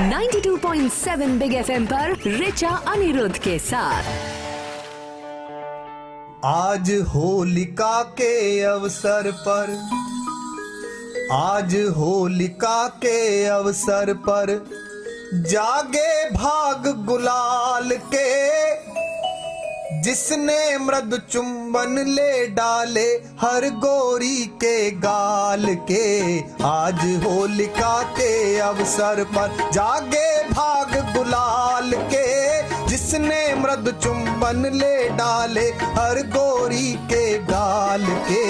92.7 big FM पर रिचा अनिरुद्ध के साथ। आज होलिका के अवसर पर, आज होलिका के अवसर पर जागे भाग गुलाल के, जिसने मृदु चुंबन ले डाले हर गोरी के गाल के। आज होलिका के अवसर पर जागे भाग गुलाल के, जिसने मृदु चुंबन ले डाले हर गोरी के गाल के।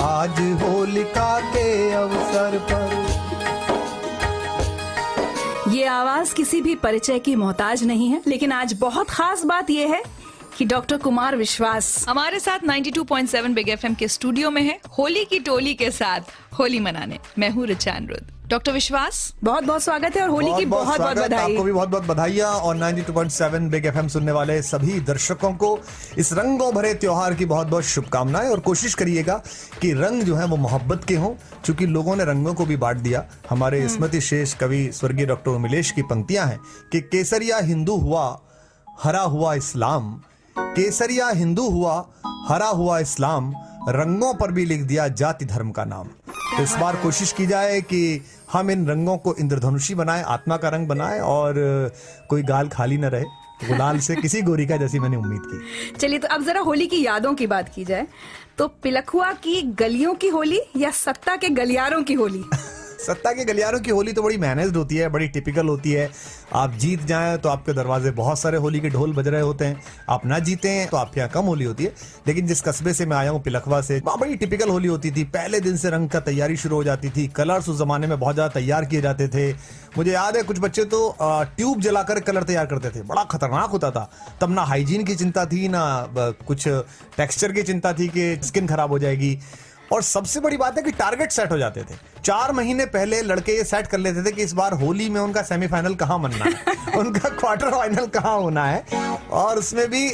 आज होलिका के अवसर पर। ये आवाज किसी भी परिचय की मोहताज नहीं है, लेकिन आज बहुत खास बात यह है कि डॉक्टर कुमार विश्वास हमारे साथ 92.7 बिग एफएम के स्टूडियो में है, होली की टोली के साथ होली मनाने। मैं हूँ रिचा अनिरुद्ध। डॉक्टर विश्वास, बहुत बहुत स्वागत है और होली की बहुत बहुत बधाई। आपको भी बहुत बहुत बधाइयाँ और 92.7 बिग एफएम सुनने वाले सभी दर्शकों को इस रंगों भरे त्योहार की बहुत बहुत शुभकामनाएं। और कोशिश करिएगा कि रंग जो है वो मोहब्बत के हों, क्योंकि लोगों ने रंगों को भी बांट दिया। हमारे स्मृति शेष कवि स्वर्गीय डॉक्टर उमिलेश की पंक्तियां हैं कि केसरिया हिंदू हुआ हरा हुआ इस्लाम, केसरिया हिंदू हुआ हरा हुआ इस्लाम, रंगों पर भी लिख दिया जाति धर्म का नाम। तो इस बार कोशिश की जाए कि हम इन रंगों को इंद्रधनुषी बनाएं, आत्मा का रंग बनाएं और कोई गाल खाली न रहे गुलाल से किसी गोरी का, जैसी मैंने उम्मीद की। चलिए, तो अब जरा होली की यादों की बात की जाए तो पिलखुआ की गलियों की होली या सत्ता के गलियारों की होली? सत्ता के गलियारों की होली तो बड़ी मैनेज्ड होती है, बड़ी टिपिकल होती है। आप जीत जाएं तो आपके दरवाजे बहुत सारे होली के ढोल बज रहे होते हैं, आप ना जीते हैं तो आपके यहाँ कम होली होती है। लेकिन जिस कस्बे से मैं आया हूँ पिलखवा से, वहाँ बड़ी टिपिकल होली होती थी। पहले दिन से रंग का तैयारी शुरू हो जाती थी, कलर्स उस जमाने में बहुत ज्यादा तैयार किए जाते थे। मुझे याद है कुछ बच्चे तो ट्यूब जलाकर कलर तैयार करते थे, बड़ा खतरनाक होता था। तब ना हाइजीन की चिंता थी, ना कुछ टेक्सचर की चिंता थी कि स्किन खराब हो जाएगी। और सबसे बड़ी बात है कि टारगेट सेट हो जाते थे। 4 महीने पहले लड़के ये सेट कर लेते थे कि इस बार होली में उनका सेमीफाइनल कहाँ बनना है उनका क्वार्टर फाइनल कहाँ होना है। और उसमें भी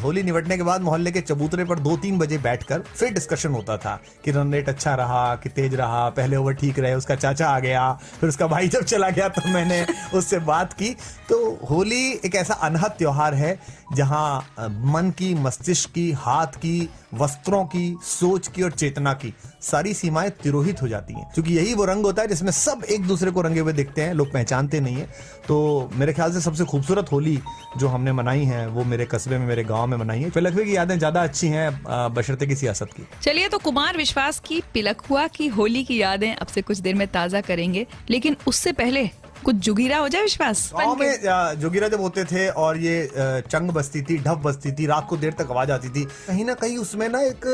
होली निपटने के बाद मोहल्ले के चबूतरे पर 2-3 बजे बैठकर फिर डिस्कशन होता था कि रन रेट अच्छा रहा कि तेज रहा, पहले ओवर ठीक रहे, उसका चाचा आ गया, फिर उसका भाई जब चला गया तो मैंने उससे बात की। तो होली एक ऐसा अनहद त्योहार है जहां मन की, मस्तिष्क की, हाथ की, वस्त्रों की, सोच की और चेतना की सारी सीमाएं तिरोहित हो जाती हैं, क्योंकि यही वो रंग होता है जिसमें सब एक दूसरे को रंगे हुए दिखते हैं, लोग पहचानते नहीं है। तो मेरे ख्याल से सबसे खूबसूरत होली जो हमने मनाई है वो मेरे कस्बे में, मेरे गांव में मनाई है। पिलखुए की यादें ज्यादा अच्छी हैं बशर्ते की सियासत की। चलिए, तो कुमार विश्वास की पिलखुआ की होली की यादें अब से कुछ देर में ताजा करेंगे, लेकिन उससे पहले कुछ जुगीरा हो जाए। विश्वास, गाँव में जुगीरा जब होते थे और ये चंग बजती थी, ढप बजती थी, रात को देर तक आवाज आती थी, कहीं ना कहीं उसमें ना एक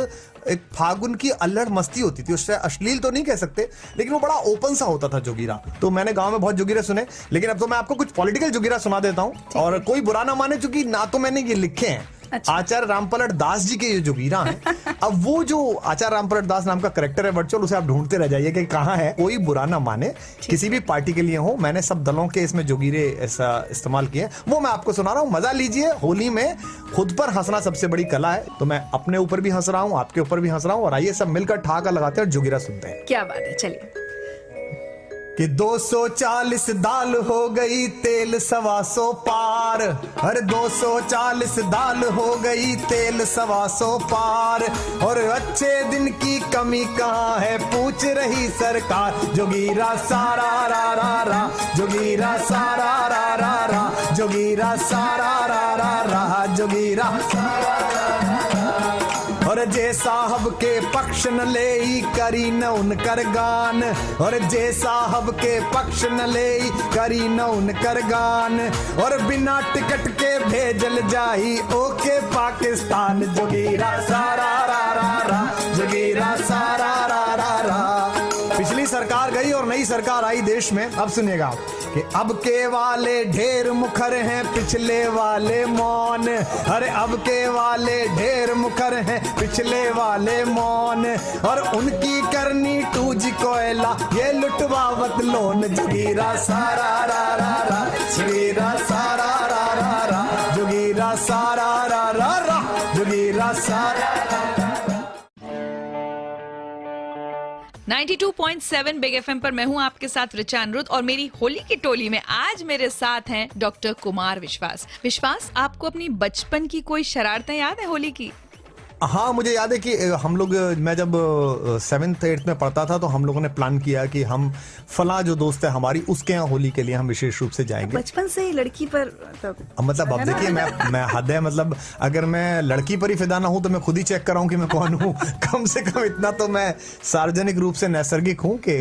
फागुन की अल्लड़ मस्ती होती थी। उससे अश्लील तो नहीं कह सकते, लेकिन वो बड़ा ओपन सा होता था जुगीरा। तो मैंने गांव में बहुत जुगीरे सुने, लेकिन अब तो मैं आपको कुछ पॉलिटिकल जुगीरा सुना देता हूँ। और कोई बुरा ना माने, चूंकि ना तो मैंने ये लिखे हैं। अच्छा। आचार्य रामपलट दास जी के ये जुगीरा हैं। अब वो जो आचार्य रामपलट दास नाम का कैरेक्टर है वर्चुअल, उसे आप ढूंढते रह जाइए कि कहाँ है। कोई बुरा ना माने, किसी भी पार्टी के लिए हो, मैंने सब दलों के इसमें जुगीरे ऐसा इस्तेमाल किए, वो मैं आपको सुना रहा हूँ। मजा लीजिए। होली में खुद पर हंसना सबसे बड़ी कला है, तो मैं अपने ऊपर भी हंस रहा हूँ, आपके ऊपर भी हंस रहा हूँ, और आइए सब मिलकर ठहाका लगाते हैं और जुगीरा सुनते हैं। क्या बात है, चलिए। कि 240 दाल हो गई तेल 125 पार, अरे 240 दाल हो गई तेल 125 पार, और अच्छे दिन की कमी कहाँ है पूछ रही सरकार। जोगीरा सारा रा रा रा, जोगीरा सारा रा रा रा, जोगीरा सारा रा रा रा, जोगीरा सारा रा रा। और जे साहब के पक्ष न ले करी न उनकर गान, और जे साहब के पक्ष न ले करी न उनकर गान, और बिना टिकट के भेजल जाही ओके पाकिस्तान। जोगीरा सारा रा रा रा, जोगीरा सारा रा रा रा। पिछली सरकार गई और नई सरकार आई देश में। अब सुनिएगा कि अब के वाले ढेर मुखर हैं, पिछले वाले मौन, अरे अब के वाले ढेर मुखर हैं, पिछले वाले मौन, और उनकी करनी टूज कोयला ये लुटवावत लोन। जोगीरा सारा रा रा रा, जोगीरा सारा रा रा रा, जोगीरा सारा रा रा रा, जोगीरा सारा रा रा रा। 92.7 बिग एफएम पर मैं हूं आपके साथ ऋचा अनिरुद्ध और मेरी होली की टोली में आज मेरे साथ हैं डॉक्टर कुमार विश्वास। विश्वास, आपको अपनी बचपन की कोई शरारतें याद है होली की? हाँ, मुझे याद है कि हम लोग, मैं जब 7th 8th में पढ़ता था तो हम लोगों ने प्लान किया कि हम फला जो दोस्त है हमारी उसके यहाँ होली के लिए हम विशेष रूप से जाएंगे। बचपन से ही लड़की पर मतलब अब देखिए, मैं हद है, मतलब अगर मैं लड़की पर ही फिदा ना हूं तो मैं खुद ही चेक कर रहा हूं कि मैं कौन हूं। कम से कम इतना तो मैं सार्वजनिक रूप से नैसर्गिक हूं कि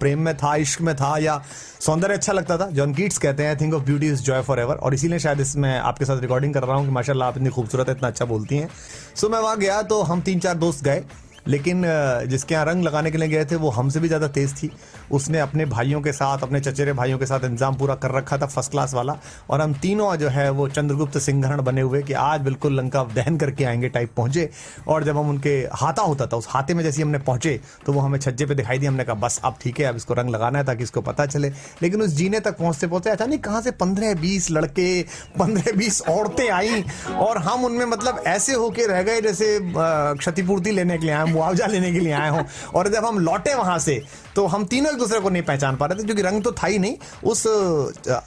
प्रेम में था, इश्क में था, या सौंदर्य अच्छा लगता था। जॉन कीट्स कहते हैं, think of beauty is Joy for ever, और इसीलिए शायद इसमें आपके साथ रिकॉर्डिंग कर रहा हूं कि माशाल्लाह आप इतनी खूबसूरत है, इतना अच्छा बोलती हैं। सो मैं वहां गया तो हम 3-4 दोस्त गए, लेकिन जिसके यहाँ रंग लगाने के लिए गए थे वो हमसे भी ज्यादा तेज थी। उसने अपने भाइयों के साथ, अपने चचेरे भाइयों के साथ इंतजाम पूरा कर रखा था, फर्स्ट क्लास वाला। और हम तीनों जो है वो चंद्रगुप्त सिंहरण बने हुए कि आज बिल्कुल लंका दहन करके आएंगे टाइप पहुंचे। और जब हम उनके हाथा होता था, उस हाथे में जैसे हमने पहुंचे तो वो हमें छज्जे पे दिखाई दी। हमने कहा बस अब ठीक है, अब इसको रंग लगाना है ताकि इसको पता चले। लेकिन उस जीने तक पहुंचते पहुंचते अचानक कहाँ से 15-20 लड़के, 15-20 औरतें आई और हम उनमें मतलब ऐसे होके रह गए जैसे क्षतिपूर्ति लेने के लिए आए, मुआवजा लेने के लिए आए हों। और जब हम लौटे वहां से तो हम तीनों एक दूसरे को नहीं पहचान पा रहे थे, क्योंकि रंग तो था ही नहीं। उस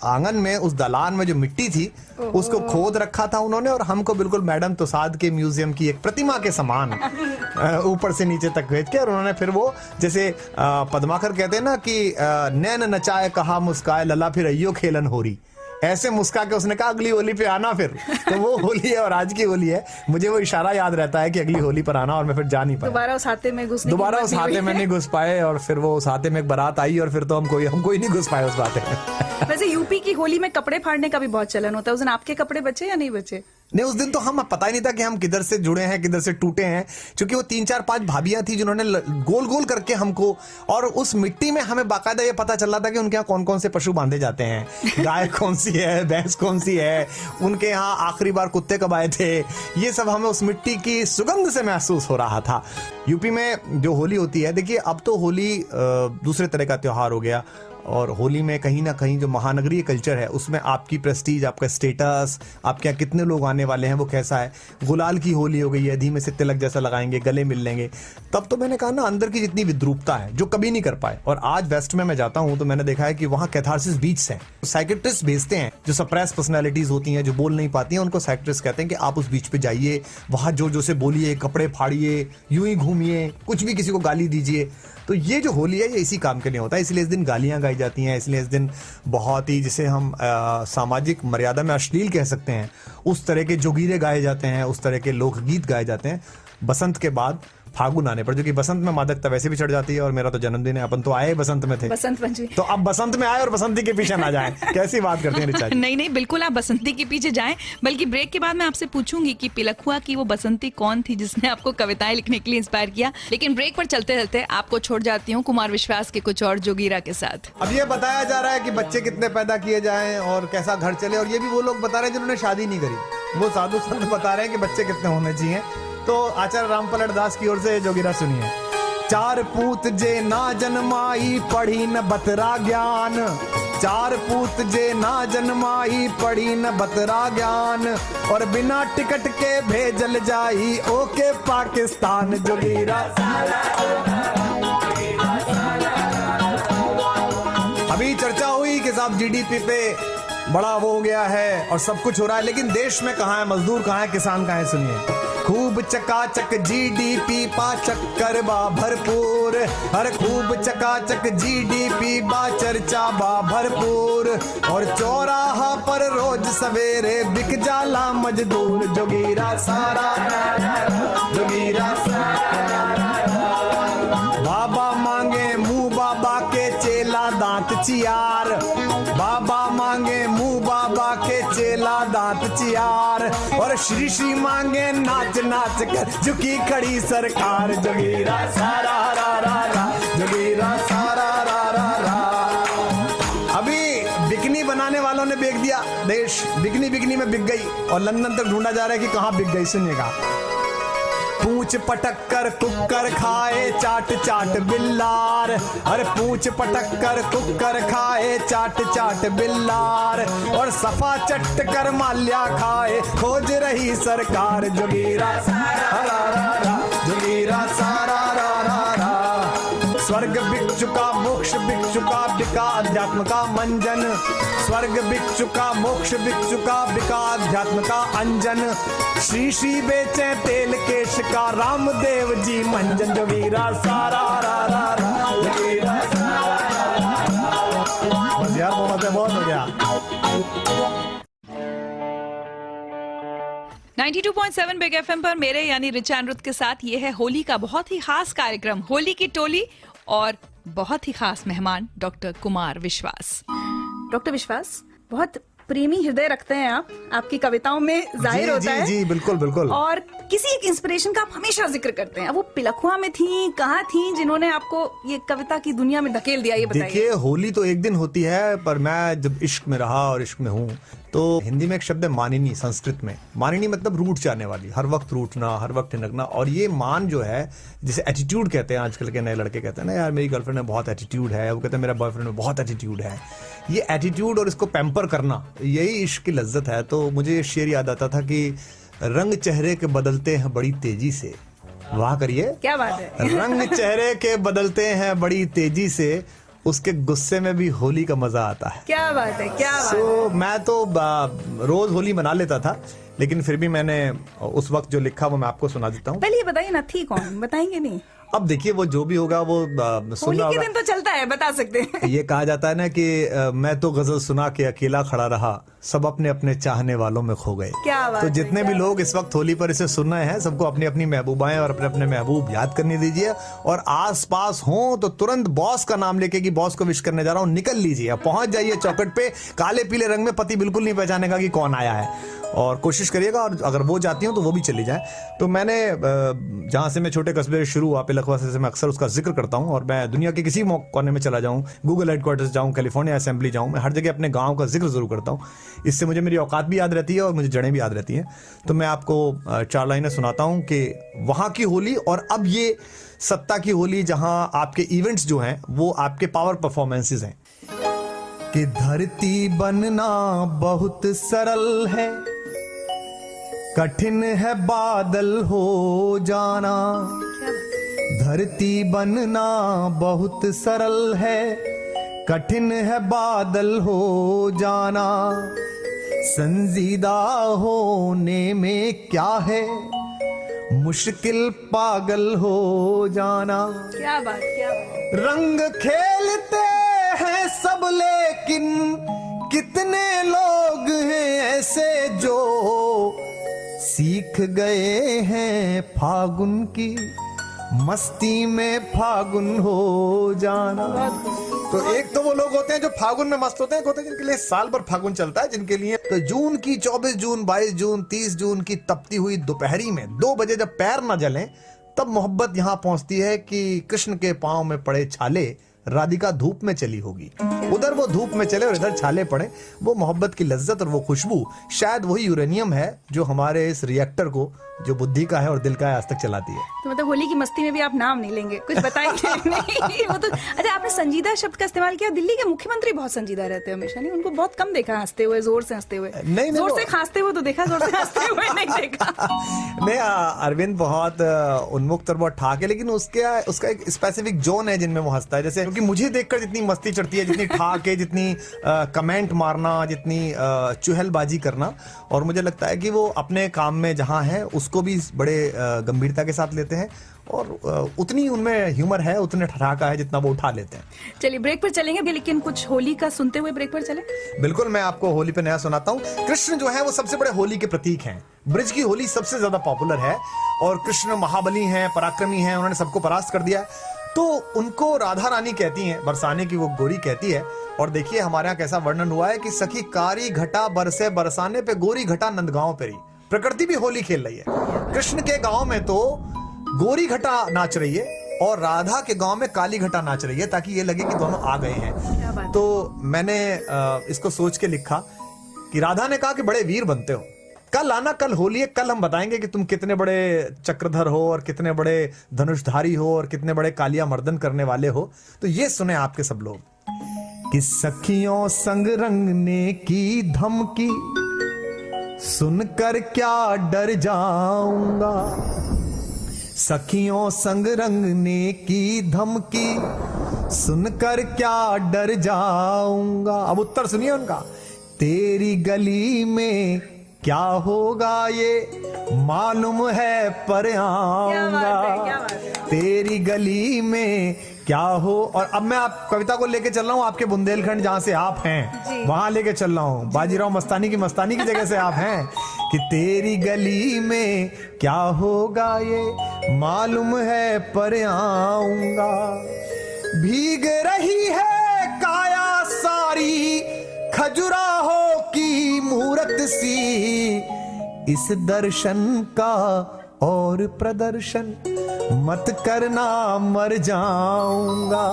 आंगन में, उस दलान में जो मिट्टी थी उसको खोद रखा था उन्होंने, और हमको बिल्कुल मैडम तुसाद के म्यूजियम की एक प्रतिमा के समान ऊपर से नीचे तक भेज के, और उन्होंने फिर वो जैसे पद्माकर कहते हैं ना कि नैन नचाए कहा मुस्काए लला फिर अयो खेलन होरी, ऐसे मुस्का के उसने कहा अगली होली पे आना फिर। तो वो होली है और आज की होली है। मुझे वो इशारा याद रहता है कि अगली होली पर आना, और मैं फिर जा नहीं पाया। दोबारा उस हाथे में नहीं घुस पाए, और फिर वो उस हाथे में एक बारात आई और फिर तो हम कोई नहीं घुस पाए उस बाते में। वैसे यूपी की होली में कपड़े फाड़ने का भी बहुत चलन होता है। उस दिन आपके कपड़े बचे या नहीं बचे? नहीं, उस दिन तो हम पता ही नहीं था कि हम किधर से जुड़े हैं, किधर से टूटे हैं, क्योंकि वो 3-4-5 भाभियां थी जिन्होंने गोल गोल करके हमको, और उस मिट्टी में हमें बाकायदा ये पता चल रहा था कि उनके यहाँ कौन कौन से पशु बांधे जाते हैं, गाय कौन सी है, भैंस कौन सी है, उनके यहाँ आखिरी बार कुत्ते कब आए थे। ये सब हमें उस मिट्टी की सुगंध से महसूस हो रहा था। यूपी में जो होली होती है, देखिए अब तो होली दूसरे तरह का त्योहार हो गया, और होली में कहीं ना कहीं जो महानगरीय कल्चर है उसमें आपकी प्रेस्टीज, आपका स्टेटस, आपके यहाँ कितने लोग आने वाले हैं वो कैसा है। गुलाल की होली हो गई है, धीमे से तिलक जैसा लगाएंगे, गले मिल लेंगे। तब तो मैंने कहा ना, अंदर की जितनी विद्रूपता है जो कभी नहीं कर पाए। और आज वेस्ट में मैं जाता हूं तो मैंने देखा है कि वहां कैथारसिस बीच हैं, साइकियाट्रिस्ट भेजते हैं जो सप्रेस पर्सनैलिटीज होती हैं, जो बोल नहीं पाती हैं, उनको साइकियाट्रिस्ट कहते हैं कि आप उस बीच पे जाइए, वहां जोर जोर से बोलिए, कपड़े फाड़िए, यूं ही घूमिए, कुछ भी किसी को गाली दीजिए। तो ये जो होली है ये इसी काम के लिए होता है, इसलिए इस दिन गालियां गाई जाती हैं, इसलिए इस दिन बहुत ही, जिसे हम सामाजिक मर्यादा में अश्लील कह सकते हैं, उस तरह के जोगीरे गाए जाते हैं, उस तरह के लोकगीत गाए जाते हैं बसंत के बाद फागुन आने पर, जो कि बसंत में मादकता वैसे भी चढ़ जाती है। और मेरा तो जन्मदिन है, अपन तो आए बसंत में थे, बसंत पंचमी, तो अब बसंत में आए और बसंती के पीछे ना जाएं। कैसी बात करते हैं रिचा जी? नहीं, बिल्कुल आप बसंती के पीछे जाएं। बल्कि ब्रेक के बाद मैं आपसे पूछूंगी कि पिलखुआ की वो बसंती कौन थी जिसने आपको कविताएं लिखने के लिए इंस्पायर किया। लेकिन ब्रेक पर चलते चलते आपको छोड़ जाती हूँ कुमार विश्वास के कुछ और जोगीरा के साथ। अब ये बताया जा रहा है कि बच्चे कितने पैदा किए जाएं और कैसा घर चले, और ये भी वो लोग बता रहे हैं जिन्होंने शादी नहीं करी। वो साधु संत बता रहे हैं कि बच्चे कितने होने चाहिए। तो आचार्य रामपलट दास की ओर से जोगीरा सुनिए। 4 पूत जे ना जन्माई पढ़ी न बतरा ज्ञान, 4 पूत जे ना जन्माई पढ़ी न बतरा ज्ञान, और बिना टिकट के भेजल जाई ओके पाकिस्तान। जोगीरा अभी चर्चा हुई कि साहब जीडीपी पे बड़ा वो हो गया है और सब कुछ हो रहा है, लेकिन देश में कहाँ है मजदूर, कहाँ है किसान, कहाँ है? सुनिए। खूब चकाचक जीडीपी पा चक्कर बा भरपूर, हर खूब चकाचक जीडीपी बा चर्चा बा भरपूर, और चौराहा पर रोज सवेरे बिक जाला मजदूर। जोगीरा सारा, जोगीरा बाबा मांगे मुंह बाबा के चेला दांत चियार, बाबा मांगे मुंह बाबा के चेला दांत चियार, और श्री श्री मांगे नाच नाच कर झुकी खड़ी सरकार। जोगीरा सारा रा रा रा, जोगीरा सारा रा रा रा। अभी बिकनी बनाने वालों ने बेच दिया देश, बिकनी में बिक गई, और लंदन तक ढूंढा जा रहा है कि कहाँ बिक गई। सुनिएगा। पूंछ पटक कर कुकर खाए चाट चाट बिल्लार, अरे पूंछ पटक कर कुकर खाए चाट चाट बिल्लार, और सफा चट कर माल्या खाए खोज रही सरकार। जोगीरा सारा रा रा रा, जोगीरा सारा रा रा रा। स्वर्ग बिक चुका मोक्ष बिक चुका बिका अध्यात्म का मंजन। स्वर्ग बिक चुका मोक्ष बिक चुका बिका अध्यात्म का अंजन। श्री बेचे तेल केश का रामदेव जी मंजन। जो वीरा सारा रा रा रा वीरा सारा बस यार बहुत हो गया। 92.7 बिग एफएम पर मेरे यानी रिचा अनिरुद्ध के साथ ये है होली का बहुत ही खास कार्यक्रम होली की टोली और बहुत ही खास मेहमान डॉक्टर कुमार विश्वास। डॉक्टर विश्वास, बहुत प्रेमी हृदय रखते हैं आप, आपकी कविताओं में जाहिर होता है। जी बिल्कुल बिल्कुल। और किसी एक इंस्पिरेशन का आप हमेशा जिक्र करते हैं। अब वो पिलखुआ में थी, कहाँ थी जिन्होंने आपको ये कविता की दुनिया में धकेल दिया, ये बताइए। देखिए, होली तो एक दिन होती है, पर मैं जब इश्क में रहा और इश्क में हूँ तो हिंदी में एक शब्द है मानिनी, संस्कृत में मानिनी मतलब रूठ जाने वाली, हर वक्त रूठना, हर वक्त ठिनकना। और ये मान जो है, जिसे एटीट्यूड कहते हैं, आजकल के नए लड़के कहते हैं ना, यार मेरी गर्लफ्रेंड में बहुत एटीट्यूड है, वो कहते हैं मेरा बॉयफ्रेंड में बहुत एटीट्यूड है। ये एटीट्यूड और इसको पैम्पर करना, यही इश्क की लज्जत है। तो मुझे ये शेर याद आता था कि रंग चेहरे के बदलते हैं बड़ी तेजी से। वाह करिए, क्या बात है। रंग चेहरे के बदलते हैं बड़ी तेजी से, उसके गुस्से में भी होली का मजा आता है। क्या बात है, क्या बात है। मैं तो रोज होली मना लेता था, लेकिन फिर भी मैंने उस वक्त जो लिखा वो मैं आपको सुना देता हूँ। पहले ये बताइए ना, थी कौन, बताएंगे नहीं? अब देखिए, वो जो भी होगा वो होली के दिन तो चलता है, बता सकते हैं। ये कहा जाता है ना कि मैं तो गजल सुना के अकेला खड़ा रहा, सब अपने अपने चाहने वालों में खो गए। क्या बात तो जितने भी लोग इस वक्त होली पर इसे सुन रहे हैं, सबको अपनी अपनी महबूबाएं और अपने अपने महबूब याद करने दीजिए। और आस पास हो तो तुरंत बॉस का नाम लेके कि बॉस को विश करने जा रहा हूँ, निकल लीजिए, पहुंच जाइए चौखट पे। काले पीले रंग में पति बिल्कुल नहीं पहचानेगा कि कौन आया है, और कोशिश करिएगा। और अगर वो जाती हो तो वो भी चली जाए। तो मैंने जहां से मैं छोटे कस्बे से शुरू हुआ, पिलखुआ से मैं अक्सर उसका जिक्र करता हूं। और मैं दुनिया के किसी कोने में चला जाऊं, गूगल हेडक्वार्टर्स जाऊं, कैलिफोर्निया असेंबली जाऊं, मैं हर जगह अपने गांव का जिक्र जरूर करता हूं। इससे मुझे मेरी औकात भी याद रहती है और मुझे जड़ें भी याद रहती हैं। तो मैं आपको 4 लाइनें सुनाता हूं कि वहां की होली और अब ये सत्ता की होली, जहां आपके इवेंट्स जो हैं वो आपके पावर परफॉर्मेंसेस हैं। कि धरती बनना बहुत सरल है, कठिन है बादल हो जाना। धरती बनना बहुत सरल है, कठिन है बादल हो जाना। संजीदा होने में क्या है, मुश्किल पागल हो जाना। क्या बात, क्या बात। रंग खेलते हैं सब, लेकिन कितने लोग हैं ऐसे जो सीख गए हैं फागुन की मस्ती में फागुन हो जाना। तो एक तो वो लोग होते हैं जो फागुन में मस्त होते हैं, जिनके लिए साल भर फागुन चलता है, जिनके लिए तो जून की 24 जून 22 जून 30 जून की तपती हुई दोपहरी में 2 बजे जब पैर न जलें, तब मोहब्बत यहाँ पहुंचती है कि कृष्ण के पांव में पड़े छाले, राधिका धूप में चली होगी। उधर वो धूप में चले और इधर छाले पड़े। वो मोहब्बत की लज्जत और वो खुशबू शायद वही यूरेनियम है जो हमारे इस रिएक्टर को, जो बुद्धि का है और दिल का है, आज तक चलाती है। तो मतलब होली की मस्ती में भी आप नाम नहीं लेंगे, कुछ बताएंगे नहीं? वो तो अच्छा, आपने संजीदा शब्द का इस्तेमाल किया। दिल्ली के मुख्यमंत्री बहुत संजीदा रहते हैं हमेशा, नहीं? उनको बहुत कम देखा हंसते हुए, जोर से हंसते हुए। नहीं, जोर से खांसते हुए तो देखा, जोर से हंसते हुए नहीं देखा। नहीं, अरविंद बहुत उन्मुक्त और बहुत ठाक है, लेकिन उसका एक स्पेसिफिक जोन है जिनमें वो हंसता है। जैसे क्योंकि मुझे देखकर जितनी मस्ती चढ़ती है, जितनी ठाक है, जितनी कमेंट मारना, जितनी चुहलबाजी करना, और मुझे लगता है कि वो अपने काम में जहां है उसको भी बड़े गंभीरता के साथ लेते हैं, और उतनी उनमें ह्यूमर है, उतने ठठाका है जितना वो उठा लेते हैं। चलिए ब्रेक पर चलेंगे भी, लेकिन कुछ होली का सुनते हुए ब्रेक पर चले। बिल्कुल, मैं आपको होली पे नया सुनाता हूँ। कृष्ण जो है वो सबसे बड़े होली के प्रतीक हैं। ब्रिज की होली सबसे ज्यादा पॉपुलर है, और कृष्ण महाबली हैं, पराक्रमी हैं, उन्होंने सबको परास्त कर दिया। तो उनको राधा रानी कहती हैं, बरसाने की वो गोरी कहती है। और देखिए हमारे यहाँ कैसा वर्णन हुआ है कि सखी कारी घटा बरसे बरसाने पे, गोरी घटा नंदगांव पेरी। प्रकृति भी होली खेल रही है। कृष्ण के गांव में तो गोरी घटा नाच रही है और राधा के गांव में काली घटा नाच रही है, ताकि ये लगे कि दोनों आ गए हैं। तो मैंने इसको सोच के लिखा कि राधा ने कहा कि बड़े वीर बनते हो, कल आना, कल होली है, कल हम बताएंगे कि तुम कितने बड़े चक्रधर हो और कितने बड़े धनुषधारी हो और कितने बड़े कालिया मर्दन करने वाले हो। तो ये सुने आपके सब लोग कि सखियों संग रंगने की धमकी सुनकर क्या डर जाऊंगा, सखियों संग रंगने की धमकी सुनकर क्या डर जाऊंगा। अब उत्तर सुनिए उनका। तेरी गली में क्या होगा ये मालूम है पर आऊंगा। तेरी गली में क्या हो। और अब मैं आप कविता को लेके चल रहा हूँ आपके बुंदेलखंड जहाँ से आप हैं वहां लेके चल रहा हूँ। बाजीराव मस्तानी की जगह से आप हैं कि तेरी गली में क्या होगा ये मालूम है पर आऊंगा। भीग रही है काया सारी खजुराहो की मूरत सी। इस दर्शन का और प्रदर्शन मत करना मर जाऊंगा।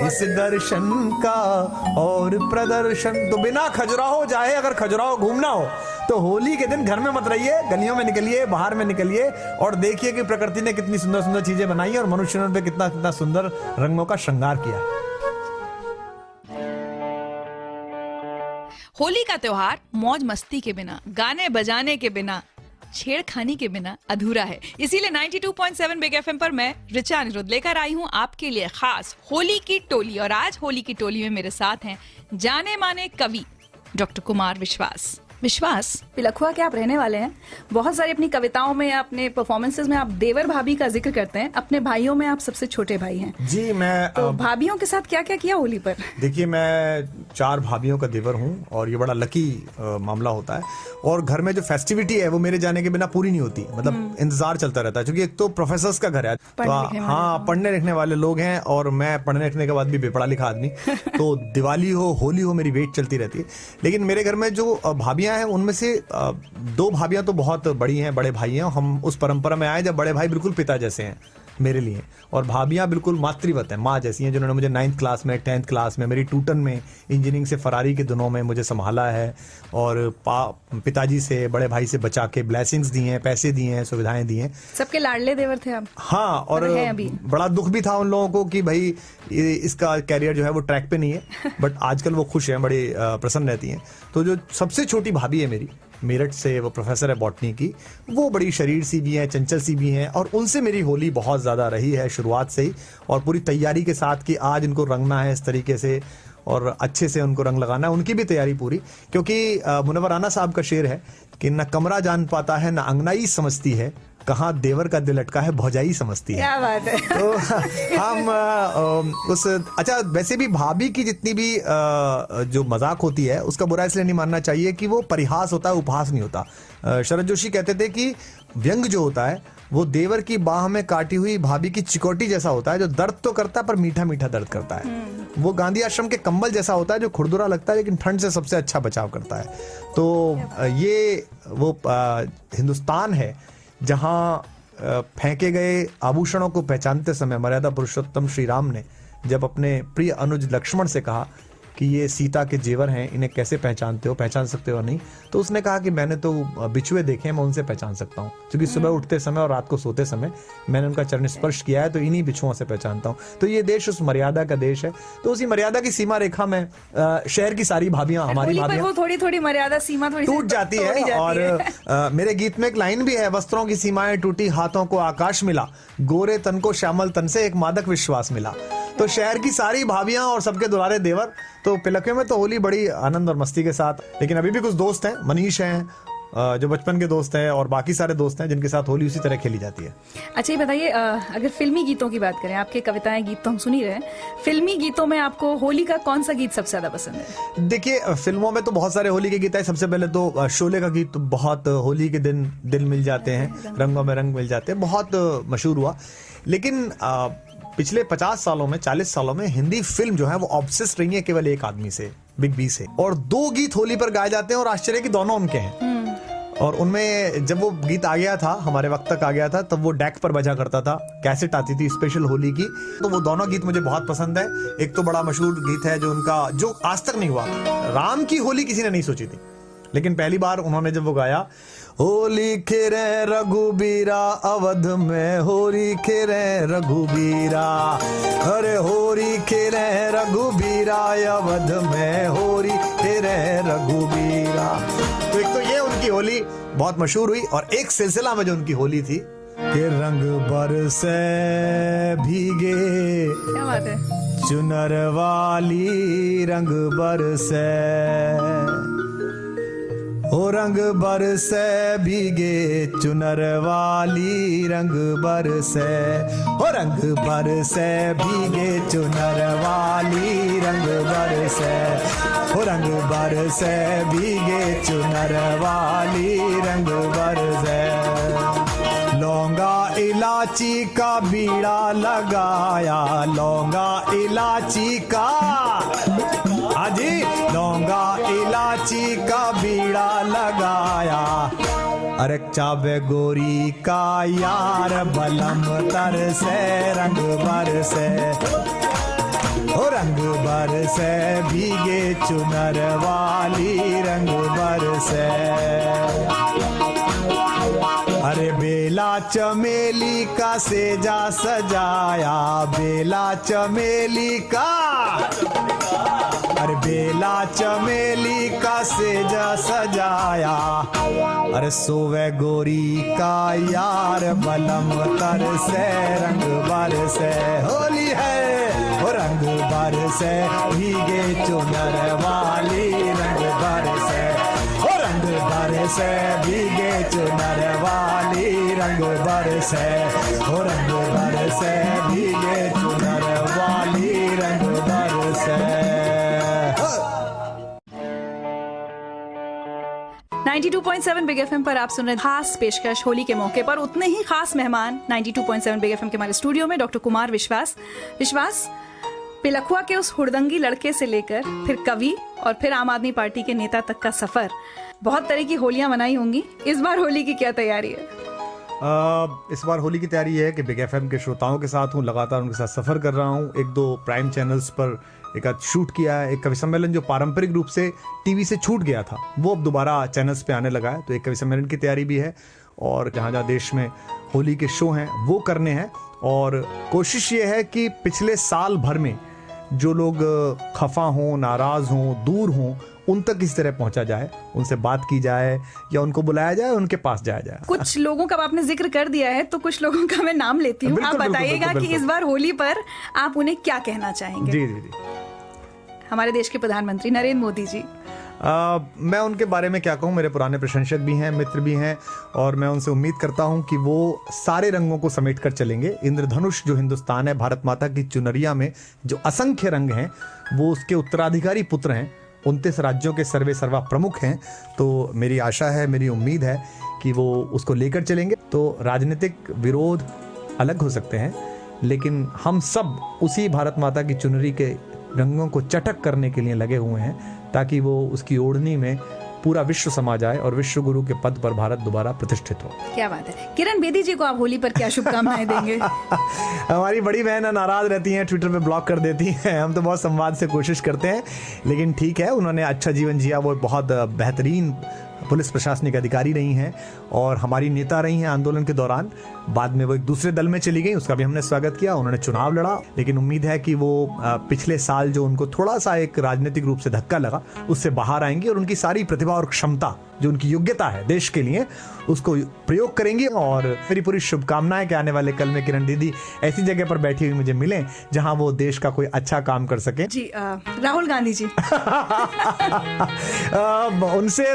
इस दर्शन का और प्रदर्शन। तो बिना खजुराहो जाए अगर खजुराहो घूमना हो तो होली के दिन घर में मत रहिए, गलियों में निकलिए, बाहर में निकलिए और देखिए कि प्रकृति ने कितनी सुंदर सुंदर चीजें बनाई है और मनुष्य ने कितना कितना सुंदर रंगों का श्रृंगार किया है। होली का त्योहार मौज मस्ती के बिना, गाने बजाने के बिना, छेड़खानी के बिना अधूरा है। इसीलिए 92.7 बिग एफएम पर मैं ऋचा अनिरुद्ध लेकर आई हूँ आपके लिए खास होली की टोली। और आज होली की टोली में मेरे साथ हैं जाने माने कवि डॉक्टर कुमार विश्वास। विश्वास, पिलखुआ के आप रहने वाले हैं। बहुत सारी अपनी कविताओं में, अपने परफॉर्मेंसेस में आप देवर भाभी का जिक्र करते हैं। अपने भाइयों में आप सबसे छोटे भाई हैं। जी, मैं तो भाभियों के साथ क्या क्या किया होली पर? देखिए, मैं 4 भाभियों का देवर हूँ और ये बड़ा लकी मामला होता है। और घर में जो फेस्टिविटी है वो मेरे जाने के बिना पूरी नहीं होती, मतलब इंतजार चलता रहता है। क्योंकि एक तो प्रोफेसर्स का घर है, तो हाँ, पढ़ने लिखने वाले लोग हैं और मैं पढ़ने लिखने के बाद भी बेपढ़ा लिखा आदमी। तो दिवाली हो, होली हो, मेरी वेट चलती रहती है। लेकिन मेरे घर में जो भाभियां हैं उनमें से 2 भाभियां तो बहुत बड़ी हैं, बड़े भाई हैं। हम उस परंपरा में आए जब बड़े भाई बिल्कुल पिता जैसे हैं मेरे लिए और भाभियां बिल्कुल मातृवत हैं, माँ जैसी हैं, जिन्होंने मुझे 9th क्लास में, 10th क्लास में, मेरी टूटन में, इंजीनियरिंग से फरारी के दिनों में मुझे संभाला है और पिताजी से, बड़े भाई से बचा के ब्लेसिंग्स दी हैं, पैसे दिए हैं, सुविधाएं दी हैं। सबके लाडले देवर थे आप। हाँ, और बड़ा दुख भी था उन लोगों को कि भाई इसका कैरियर जो है वो ट्रैक पे नहीं है। बट आजकल वो खुश हैं, बड़ी प्रसन्न रहती हैं। तो जो सबसे छोटी भाभी है मेरी, मेरठ से, वो प्रोफेसर है बॉटनी की, वो बड़ी शरीर सी भी है, चंचल सी भी हैं और उनसे मेरी होली बहुत ज़्यादा रही है शुरुआत से ही और पूरी तैयारी के साथ कि आज इनको रंगना है इस तरीके से और अच्छे से उनको रंग लगाना है। उनकी भी तैयारी पूरी, क्योंकि मुनव्वर राना साहब का शेर है कि न कमरा जान पाता है, न अंगनाई समझती है, कहाँ देवर का दिल अटका है, भौजाई समझती है। क्या बात है। तो हम अच्छा, वैसे भी भाभी की जितनी भी जो मजाक होती है उसका बुरा इसलिए नहीं मानना चाहिए कि वो परिहास होता है, उपहास नहीं होता। शरद जोशी कहते थे कि व्यंग जो होता है वो देवर की बाह में काटी हुई भाभी की चिकोटी जैसा होता है, जो दर्द तो करता है पर मीठा मीठा दर्द करता है। वो गांधी आश्रम के कंबल जैसा होता है, जो खुरदुरा लगता है लेकिन ठंड से सबसे अच्छा बचाव करता है। तो ये वो हिंदुस्तान है जहां फेंके गए आभूषणों को पहचानते समय मर्यादा पुरुषोत्तम श्री राम ने जब अपने प्रिय अनुज लक्ष्मण से कहा कि ये सीता के जेवर हैं, इन्हें कैसे पहचानते हो, पहचान सकते हो नहीं, तो उसने कहा कि मैंने तो बिछुए देखे हैं, मैं उनसे पहचान सकता हूँ, क्योंकि सुबह उठते समय और रात को सोते समय मैंने उनका चरण स्पर्श किया है, तो इन्हीं बिछुओं से पहचानता हूँ। तो ये देश उस मर्यादा का देश है। तो उसी मर्यादा की सीमा रेखा में शहर की सारी भाभियां, हमारी भाभियां, थोड़ी थोड़ी मर्यादा सीमा थोड़ी टूट जाती है। और मेरे गीत में एक लाइन भी है, वस्त्रों की सीमाएं टूटी, हाथों को आकाश मिला, गोरे तन को श्यामल तन से एक मादक विश्वास मिला। तो शहर की सारी भाभियां और सबके दुलारे देवर। तो पिलखुए में तो होली बड़ी आनंद और मस्ती के साथ। लेकिन अभी भी कुछ दोस्त हैं, मनीष हैं जो बचपन के दोस्त हैं और बाकी सारे दोस्त हैं जिनके साथ होली उसी तरह खेली जाती है। अच्छा, ये बताइए, अगर फिल्मी गीतों की बात करें, आपके कविताएं, गीत तो हम सुन ही रहे हैं, फिल्मी गीतों में आपको होली का कौन सा गीत सबसे ज्यादा पसंद है? देखिए, फिल्मों में तो बहुत सारे होली के गीत हैं। सबसे पहले तो शोले का गीत बहुत, होली के दिन दिल मिल जाते हैं, रंगों में रंग मिल जाते हैं, बहुत मशहूर हुआ। लेकिन पिछले 50 सालों में, 40 सालों में हिंदी फिल्म जो है वो ऑब्सेस्ड रही है केवल एक आदमी से, बिग बी से। और 2 गीत होली पर गाए जाते हैं और आश्चर्य की दोनों उनके हैं। और उनमें जब वो गीत आ गया था, हमारे वक्त तक आ गया था, तब वो डेक पर बजा करता था, कैसेट आती थी स्पेशल होली की। तो वो दोनों गीत मुझे बहुत पसंद है। एक तो बड़ा मशहूर गीत है जो उनका, जो आज तक नहीं हुआ, राम की होली किसी ने नहीं सोची थी, लेकिन पहली बार उन्होंने जब वो गाया, होली खेरे रघुबीरा अवध में, होली खेरे रघुबीरा, अरे होली खेरे रघुबीरा अवध में, होली खेरे रघुबीरा। तो एक तो ये उनकी होली बहुत मशहूर हुई और एक सिलसिला में जो उनकी होली थी के रंग बरसे भीगे क्या बात है। चुनर वाली रंग बरसे, ओ रंग बरसे भीगे चुनर वाली रंग बरसे, ओ रंग बरसे भीगे चुनर वाली रंग बरसे, ओ रंग बरसे भीगे चुनर वाली रंग बरसे। लौंगा इलाची का बीड़ा लगाया, लौंगा इलाची का, हाजी लौंगा इलाची का बीड़ा लगाया, अरे चाबे गोरी का यार बलम तरसे रंग बरसे, ओ रंग बरसे भीगे चुनर वाली रंग बरसे। अरे बेला चमेली का सेजा सजाया, बेला चमेली का, अरे बेला चमेली का सेजा सजाया, अरे सोवे गोरी का यार बलम तरसे रंग बरसे। होली है वो रंग बरसे भीगे चुनर वाली रंग बरसे, ओ रंग बरसे भीगे चुनर वाली रंग बरसे, ओ रंग बरसे भीगे चुनर वाली रंग बरसे। 92.7 बिग एफएम पर आप सुन रहे हैं खास पेशकश होली के मौके पर। उतने ही खास मेहमान 92.7 बिग एफएम के हमारे स्टूडियो में डॉक्टर कुमार विश्वास पिलखुआ के उस हुड़दंगी लड़के से लेकर फिर कवि और फिर आम आदमी पार्टी के नेता तक का सफर। बहुत तरह की होलियां मनाई होंगी, इस बार होली की क्या तैयारी है? इस बार होली की तैयारी है कि बिग एफएम के श्रोताओं के साथ हूँ, लगातार उनके साथ सफर कर रहा हूँ। एक दो प्राइम चैनल्स पर एक आध शूट किया है, एक कवि सम्मेलन जो पारंपरिक रूप से टीवी से छूट गया था वो अब दोबारा चैनल्स पे आने लगा है, तो एक कवि सम्मेलन की तैयारी भी है। और जहाँ जहाँ देश में होली के शो हैं वो करने हैं, और कोशिश ये है कि पिछले साल भर में जो लोग खफा हों, नाराज हों, दूर हों, उन तक इस तरह पहुंचा जाए, उनसे बात की जाए या उनको बुलाया जाए, उनके पास जाया जाए। कुछ लोगों का आपने जिक्र कर दिया है तो कुछ लोगों का मैं नाम लेती हूँ। आप बताइएगा कि इस बार होली पर आप उन्हें क्या कहना चाहेंगे? जी जी जी। हमारे देश के प्रधानमंत्री नरेंद्र मोदी जी, मैं उनके बारे में क्या कहूँ, मेरे पुराने प्रशंसक भी हैं, मित्र भी हैं, और मैं उनसे उम्मीद करता हूँ कि वो सारे रंगों को समेट कर चलेंगे। इंद्रधनुष जो हिंदुस्तान है, भारत माता की चुनरिया में जो असंख्य रंग हैं, वो उसके उत्तराधिकारी पुत्र हैं, 29 राज्यों के सर्वे सर्वा प्रमुख हैं। तो मेरी आशा है, मेरी उम्मीद है कि वो उसको लेकर चलेंगे। तो राजनीतिक विरोध अलग हो सकते हैं, लेकिन हम सब उसी भारत माता की चुनरी के रंगों को चटक करने के लिए लगे हुए हैं, ताकि वो उसकी ओढ़नी में पूरा विश्व समा जाए और विश्व गुरु के पद पर भारत दोबारा प्रतिष्ठित हो। क्या बात है। किरण बेदी जी को आप होली पर क्या शुभकामनाएं देंगे? हमारी बड़ी बहन नाराज रहती हैं, ट्विटर पे ब्लॉक कर देती हैं। हम तो बहुत संवाद से कोशिश करते हैं, लेकिन ठीक है, उन्होंने अच्छा जीवन जिया, वो बहुत बेहतरीन पुलिस प्रशासनिक अधिकारी रही हैं और हमारी नेता रही हैं आंदोलन के दौरान। बाद में वो एक दूसरे दल में चली गई, उसका भी हमने स्वागत किया। उन्होंने चुनाव लड़ा, लेकिन उम्मीद है कि वो पिछले साल जो उनको थोड़ा सा एक राजनीतिक रूप से धक्का लगा, उससे बाहर आएंगी और उनकी सारी प्रतिभा और क्षमता, जो उनकी योग्यता है देश के लिए, उसको प्रयोग करेंगी। और मेरी पूरी शुभकामनाएं कि आने वाले कल में किरण दीदी ऐसी जगह पर बैठी हुई मुझे मिलें जहां वो देश का कोई अच्छा काम कर सके। जी राहुल गांधी जी उनसे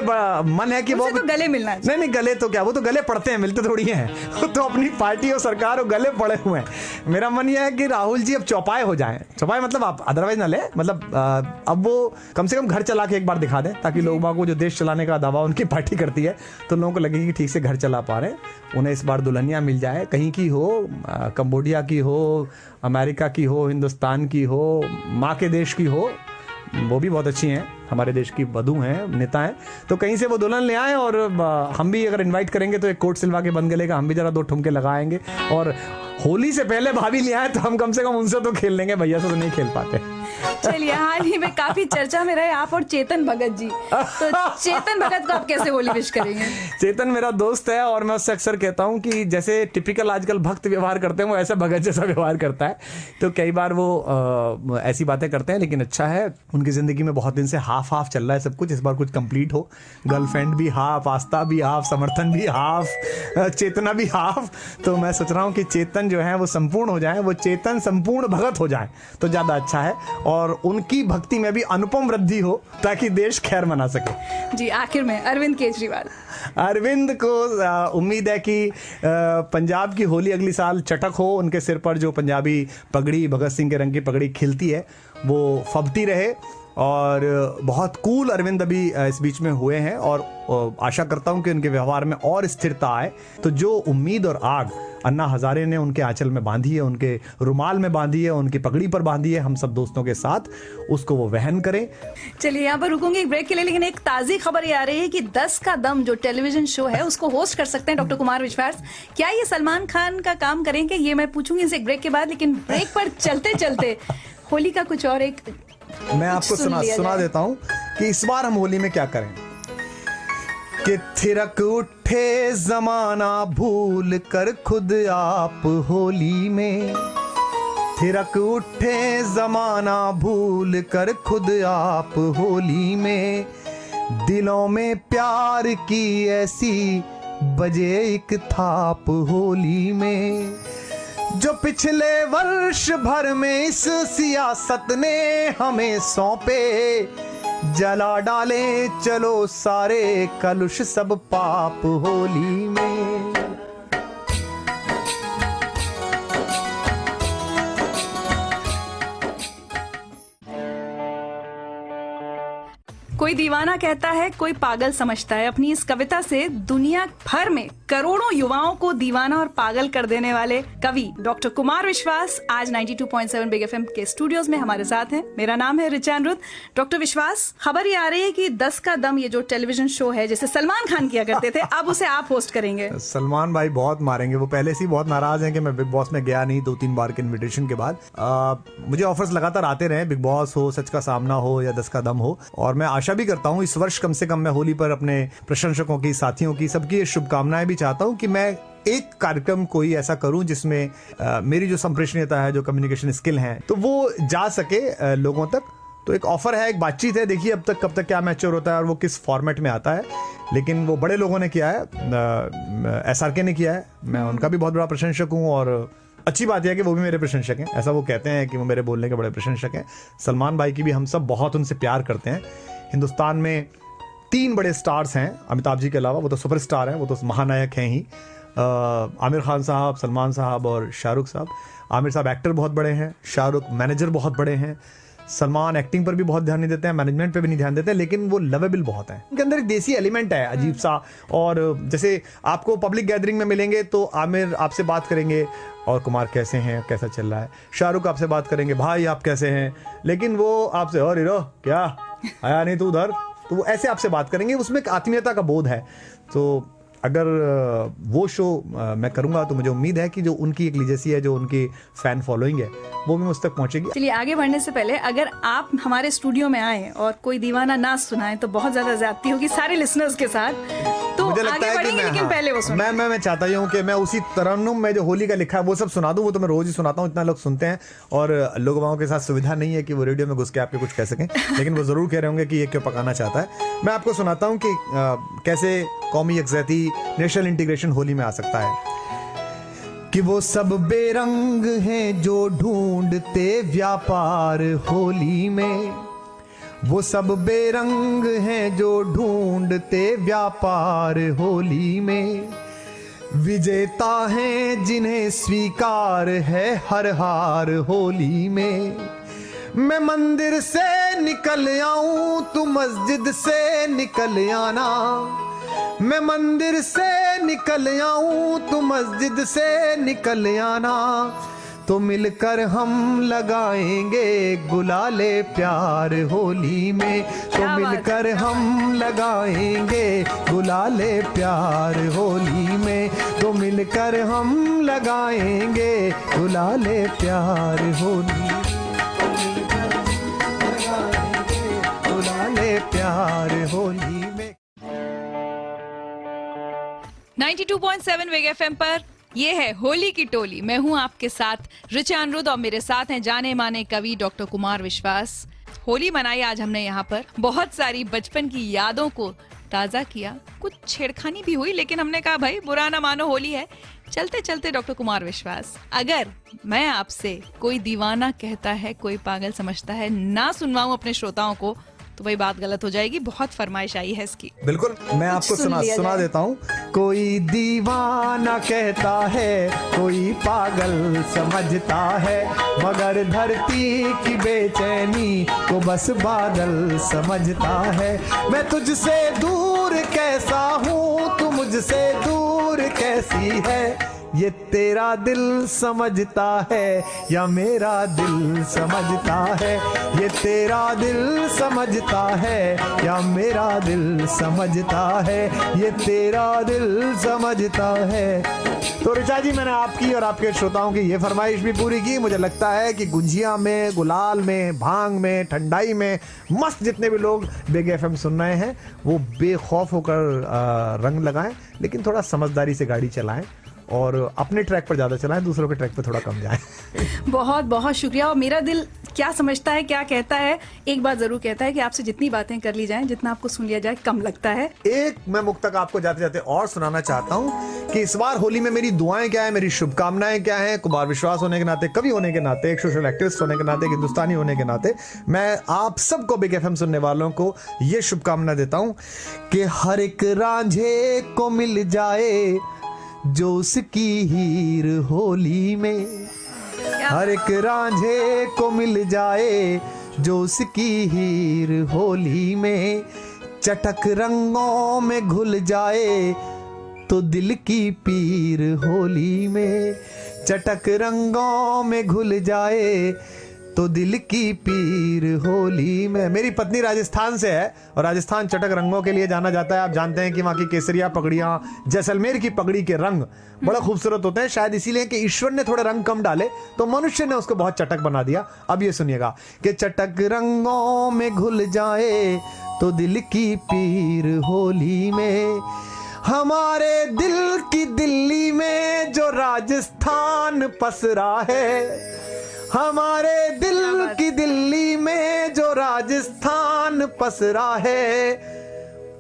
मन है कि वो तो गले मिलना चाहिए। नहीं गले तो क्या, वो तो गले पड़ते हैं, मिलते थोड़ी हैं। वो तो अपनी पार्टी और सरकार और गले पड़े हुए हैं। मेरा मन यह है कि राहुल जी अब चौपाए हो जाएं। चौपाए मतलब आप अदरवाइज ना ले, मतलब अब वो कम से कम घर चला के एक बार दिखा दें, ताकि लोगों को जो देश चलाने का दावा उनकी पार्टी करती है तो लोगों को लगे कि ठीक से घर चला पा रहे हैं। उन्हें इस बार दुल्हनिया मिल जाए, कहीं की हो, कंबोडिया की हो, अमेरिका की हो, हिंदुस्तान की हो, माँ के देश की हो, वो भी बहुत अच्छी हैं, हमारे देश की वधू हैं, नेता हैं, तो कहीं से वो दुल्हन ले आए। और हम भी अगर इनवाइट करेंगे तो एक कोट सिलवा के बंद गले का हम भी जरा 2 ठुमके लगाएंगे। और होली से पहले भाभी ले आए तो हम कम से कम उनसे तो खेल लेंगे, भैया से तो नहीं खेल पाते। चलिए, हाल ही में काफी चर्चा में रहे आप और चेतन भगत जी, तो चेतन भगत को आप कैसे होली विश करेंगे? चेतन मेरा दोस्त है और मैं उससे अक्सर कहता हूँ कि जैसे टिपिकल आजकल भक्त व्यवहार करते हैं वो ऐसा भगत जैसा व्यवहार करता है। तो कई बार वो ऐसी बातें करते हैं, लेकिन अच्छा है, उनकी जिंदगी में बहुत दिन से हाफ हाफ चल रहा है सब कुछ, इस बार कुछ कंप्लीट हो। गर्लफ्रेंड भी हाफ, आस्था भी हाफ, समर्थन भी हाफ, चेतना भी हाफ। तो मैं सोच रहा हूँ कि चेतन जो है वो संपूर्ण हो जाए, वो चेतन संपूर्ण भगत हो जाए तो ज्यादा अच्छा है, और उनकी भक्ति में भी अनुपम वृद्धि हो ताकि देश खैर मना सके। जी, आखिर में अरविंद केजरीवाल, अरविंद को उम्मीद है कि पंजाब की होली अगली साल चटक हो, उनके सिर पर जो पंजाबी पगड़ी, भगत सिंह के रंग की पगड़ी खिलती है वो फबती रहे। और बहुत कूल अरविंद अभी इस बीच में हुए हैं, और आशा करता हूं कि उनके व्यवहार में और स्थिरता आए। तो जो उम्मीद और आग अन्ना हजारे ने उनके आंचल में बांधी है, उनके रुमाल में बांधी है, उनकी पगड़ी पर बांधी है, हम सब दोस्तों के साथ उसको वो वहन करें। चलिए, यहाँ पर रुकूंगी एक ब्रेक के लिए, लेकिन एक ताजी खबर ये आ रही है कि 10 का दम जो टेलीविजन शो है उसको होस्ट कर सकते हैं डॉक्टर कुमार विश्वास। क्या ये सलमान खान का काम करेंगे, ये मैं पूछूंगी इनसे एक ब्रेक के बाद। लेकिन ब्रेक पर चलते चलते होली का कुछ और एक मैं आपको सुना देता हूं कि इस बार हम होली में क्या करें। कि थिरक उठे जमाना भूल कर खुद आप होली में, थिरक उठे जमाना भूल कर खुद आप होली में, दिलों में प्यार की ऐसी बजे एक थाप होली में, जो पिछले वर्ष भर में इस सियासत ने हमें सौंपे, जला डाले चलो सारे कलुष सब पाप होली में। कोई दीवाना कहता है, कोई पागल समझता है। अपनी इस कविता से दुनिया भर में करोड़ों युवाओं को दीवाना और पागल कर देने वाले कवि डॉक्टर कुमार विश्वास आज 92.7 बिग एफएम के स्टूडियोज में हमारे साथ हैं। मेरा नाम है ऋचा अनिरुद्ध। डॉक्टर विश्वास, खबर ये आ रही है कि 10 का दम ये जो टेलीविजन शो है जिसे सलमान खान किया करते थे, अब उसे आप होस्ट करेंगे। सलमान भाई बहुत मारेंगे, वो पहले से ही बहुत नाराज हैं कि मैं बिग बॉस में गया नहीं 2-3 बार के इन्विटेशन के बाद। मुझे ऑफर्स लगातार आते रहे, बिग बॉस हो, सच का सामना हो या 10 का दम हो, और मैं आशा भी करता हूं इस वर्ष कम से कम मैं होली पर अपने प्रशंसकों की, साथियों की, सबकी शुभकामनाएं भी चाहता हूं कि मैं एक कार्यक्रम कोई ऐसा करूं जिसमें मेरी जो संप्रेषणीयता है, जो कम्युनिकेशन स्किल है, तो वो जा सके लोगों तक। तो एक ऑफर है, एक बातचीत है, देखिए अब तक कब तक क्या मैच्योर होता है और वो किस फॉर्मेट में आता है। लेकिन वो बड़े लोगों ने किया है, SRK ने किया है, मैं उनका भी बहुत बड़ा प्रशंसक हूँ, और अच्छी बात यह है कि वो भी मेरे प्रशंसक हैं। ऐसा वो कहते हैं कि वो मेरे बोलने के बड़े प्रशंसक हैं। सलमान भाई की भी हम सब बहुत उनसे प्यार करते हैं। हिंदुस्तान में 3 बड़े स्टार्स हैं अमिताभ जी के अलावा, वो तो सुपरस्टार हैं, वो तो महानायक हैं ही। आमिर खान साहब, सलमान साहब और शाहरुख साहब। आमिर साहब एक्टर बहुत बड़े हैं, शाहरुख मैनेजर बहुत बड़े हैं, सलमान एक्टिंग पर भी बहुत ध्यान नहीं देते हैं, मैनेजमेंट पे भी नहीं ध्यान देते, लेकिन वो लवेबल बहुत हैं। उनके अंदर एक देसी एलिमेंट है अजीब सा। और जैसे आपको पब्लिक गैदरिंग में मिलेंगे तो आमिर आपसे बात करेंगे, और कुमार कैसे हैं, कैसा चल रहा है। शाहरुख आपसे बात करेंगे, भाई आप कैसे हैं, लेकिन वो आपसे और हीरो क्या आया नहीं तू उधर, तो वो ऐसे आपसे बात करेंगे। उसमें एक आत्मीयता का बोध है। तो अगर वो शो मैं करूंगा तो मुझे उम्मीद है कि जो उनकी एक लीजेसी है, जो उनकी फैन फॉलोइंग है, वो भी मुझ तक पहुंचेगी। चलिए, आगे बढ़ने से पहले अगर आप हमारे स्टूडियो में आए और कोई दीवाना ना सुनाए तो बहुत ज्यादा ज्यादती होगी सारे लिसनर्स के साथ, तो मुझे लगता आगे है बढ़ेंगे, लेकिन पहले वो सुनिए। मैं चाहता हूँ कि मैं उसी तरन्नुम में जो होली का लिखा है वो सब सुना दूं। वो तो मैं रोज ही सुनाता हूँ, इतना लोग सुनते हैं, और लोगों के साथ सुविधा नहीं है कि वो रेडियो में घुस के आपके कुछ कह सकें, लेकिन वो जरूर कह रहे होंगे कि ये क्यों पकाना चाहता है। मैं आपको सुनाता हूँ कि कैसे कौमी यकजहती, नेशनल इंटीग्रेशन होली में आ सकता है। कि वो सब बेरंग हैं जो ढूंढते व्यापार होली में, वो सब बेरंग हैं जो ढूंढते व्यापार होली में, विजेता हैं जिन्हें स्वीकार है हर हार होली में। मैं मंदिर से निकल आऊं तू मस्जिद से निकल आना, मैं मंदिर से निकल आऊं तू मस्जिद से निकल आना, तो मिलकर हम लगाएंगे गुलाले प्यार होली में, तो मिलकर हम लगाएंगे गुलाले प्यार होली में, तो मिलकर हम लगाएंगे गुलाले प्यार होली। यार होली में। 92.7 बिग एफएम पर ये है होली की टोली। मैं हूं आपके साथ ऋचा अनिरुद्ध और मेरे साथ हैं जाने माने कवि डॉक्टर कुमार विश्वास। होली मनाई आज हमने यहाँ पर, बहुत सारी बचपन की यादों को ताजा किया, कुछ छेड़खानी भी हुई, लेकिन हमने कहा भाई बुरा ना मानो, होली है। चलते चलते डॉक्टर कुमार विश्वास, अगर मैं आपसे कोई दीवाना कहता है, कोई पागल समझता है, ना सुनवाऊं अपने श्रोताओं को, तो भाई बात गलत हो जाएगी। बहुत फरमाइश आई है इसकी। बिल्कुल, मैं आपको सुना देता हूँ। कोई दीवाना कहता है, कोई पागल समझता है, मगर धरती की बेचैनी को बस बादल समझता है। मैं तुझसे दूर कैसा हूँ, तू मुझसे दूर कैसी है, ये तेरा दिल समझता है या मेरा दिल समझता है, ये तेरा दिल समझता है या मेरा दिल समझता है, ये तेरा दिल समझता है। तो ऋचा जी, मैंने आपकी और आपके श्रोताओं की ये फरमाइश भी पूरी की। मुझे लगता है कि गुंजिया में, गुलाल में, भांग में, ठंडाई में मस्त जितने भी लोग बिग एफएम सुन रहे हैं वो बेखौफ होकर रंग लगाएं, लेकिन थोड़ा समझदारी से गाड़ी चलाएं और अपने ट्रैक पर ज्यादा चलाएं, दूसरों के ट्रैक पर थोड़ा कम जाएं। बहुत बहुत शुक्रिया। और मेरा दिल क्या समझता है, क्या कहता है, एक बात जरूर कहता है कि आपसे जितनी बातें कर ली जाएं, जितना आपको सुन लिया जाए, कम लगता है। एक मैं मुक्तक आपको जाते जाते और सुनाना चाहता हूं कि इस बार होली में मेरी दुआएं क्या है, मेरी शुभकामनाएं क्या है। कुमार विश्वास होने के नाते, कवि होने के नाते, एक सोशल एक्टिविस्ट होने के नाते, एक हिंदुस्तानी होने के नाते, मैं आप सबको बिग एफएम सुनने वालों को ये शुभकामना देता हूं कि हर एक रांझे को मिल जाए जो उसकी हीर होली में, हर एक रांझे को मिल जाए जो उसकी हीर होली में, चटक रंगों में घुल जाए तो दिल की पीर होली में, चटक रंगों में घुल जाए तो दिल की पीर होली में। मेरी पत्नी राजस्थान से है और राजस्थान चटक रंगों के लिए जाना जाता है। आप जानते हैं कि वहाँ की केसरिया पगड़ियाँ, जैसलमेर की पगड़ी के रंग बड़ा खूबसूरत होते हैं, शायद इसीलिए कि ईश्वर ने थोड़े रंग कम डाले तो मनुष्य ने उसको बहुत चटक बना दिया। अब ये सुनिएगा कि चटक रंगों में घुल जाए तो दिल की पीर होली में, हमारे दिल की दिल्ली में जो राजस्थान पसरा है, हमारे दिल की दिल्ली में जो राजस्थान पसरा है,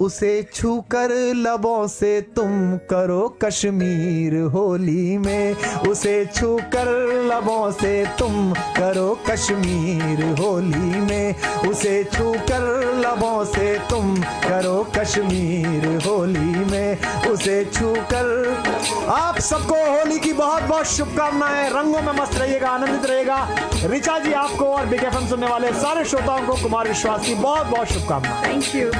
उसे छूकर लबों से तुम करो कश्मीर होली में, उसे छूकर लबों से तुम करो कश्मीर होली में, उसे छूकर लबों से तुम करो कश्मीर होली में, उसे छूकर। आप सबको होली की बहुत बहुत शुभकामनाएं। रंगों में मस्त रहिएगा, आनंदित रहिएगा। ऋचा जी, आपको और बिग एफएम सुनने वाले सारे श्रोताओं को कुमार विश्वास की बहुत बहुत शुभकामनाएं। Thank you.